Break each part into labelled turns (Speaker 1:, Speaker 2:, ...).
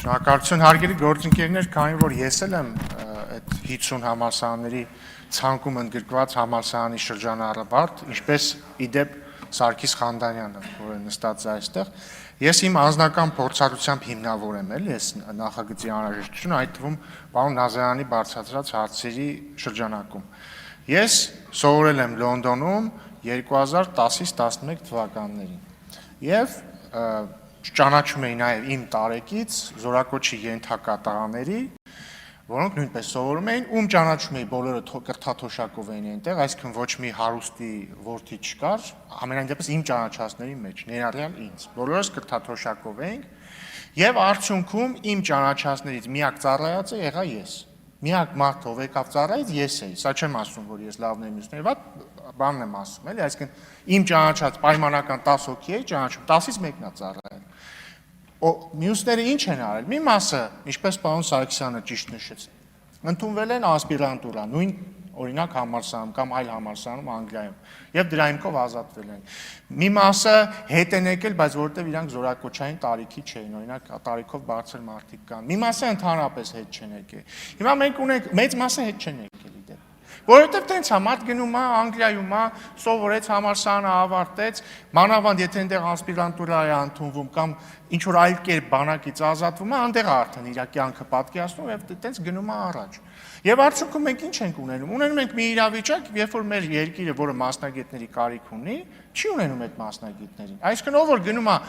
Speaker 1: Շնորհակալություն հարգելի գործընկերներ, քանի որ ես էլ եմ այդ 50 համալսարանների ցանկում ընդգրկված համալսարանի շրջանառաբարդ, ինչպես իդեպ Սարգիս Խանդանյանը, որը նստած է այստեղ, ես իմ անձնական փորձառությամբ հիմնավորեմ ես նախագծի անհրաժեշտությունը, այդ թվում պարոն Նազարյանի բարձրացրած հարցերի շրջանակում։ Ես սովորել եմ Լոնդոնում 2010-ից 11 թվականներին եւ ճանաչում էի նաև իմ տարեկից զորակոչի ենթակատարաների, որոնք նույնպես սովորում էին, ում ճանաչում էի բոլորը կրթաթոշակով էին այնտեղ, այսինքն ոչ մի հարուստի որդի չկար, ամենայն դեպս իմ ճանաչածների մեջ, ներառյալ ինձ, բոլորս կրթաթոշակով էինք, եւ արդյունքում իմ ճանաչածներից միակ ծառայածը եղա ես։ Միակ մարդը, ով եկավ ծառայից, ես էի, սա չեմ ասում, որ ես լավն եմ մյուսները, բանն եմ ասում, էլի, այսինքն իմ ճանաչած պայմանական 10 հոգի էի ճանաչում, 10-ից մեկն է ծառայել։ Մյուսները ինչ են արել։ Մի մասը, ինչպես պարոն Սարգսյանը ճիշտ նշեց, ընդունվել են ասպիրանտուրա, նույն օրինակ համալսարանում կամ այլ համալսարանում Անգլիայում եւ դրա հիմքով ազատվել են։ Մի մասը հետ են եկել, բայց որովհետեւ իրանք զորակոչային տարիքի չէին, օրինակ տարիքով բարձր մարդիկ կան։ Մի մասը ընդհանրապես հետ չեն եկել։ Հիմա մենք ունենք մեծ մասը հետ չեն եկել իդեպ։ Որովհետև տենց է, մարդ գնում է Անգլիայում է, սովորեց համալսարանը ավարտեց, մանավանդ եթե այնտեղ ասպիրանտուրա է ընդունվում կամ ինչ որ այլ կերպ բանակից ազատվում է, այնտեղ է արդեն իր կյանքը պատկերացնում եւ տենց գնում է առաջ։ Եվ արդյունքում մենք ինչ ենք ունենում։ Ունենում ենք մի իրավիճակ, երբ որ մեր երկիրը, որը մասնագետների կարիք ունի, չի ունենում այդ մասնագետներին։ Այսինքն ով որ գնում է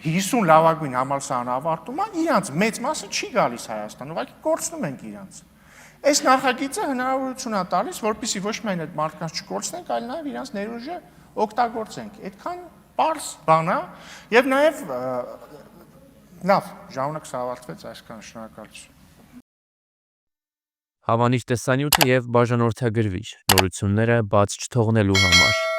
Speaker 1: 50 լավագույն համալսարան ավարտում է, իրանց մեծ մասը չի գալիս Հայաստան, ուղղակի կորցնում ենք իրանց։ Այս նախագիծը հնարավորություն է տալիս, որպեսզի ոչ միայն այդ մարդկանց չկորցնենք, այլ նաև իրանց ներուժը օգտագործենք։ Այդքան պարզ բան է եւ նաև լավ, ժամանակս ավարտվեց, այսքան շնորհակալություն։
Speaker 2: Հավանիր տեսանյութը եւ բաժանորդագրվիչ նորությունները բաց չթողնելու համար։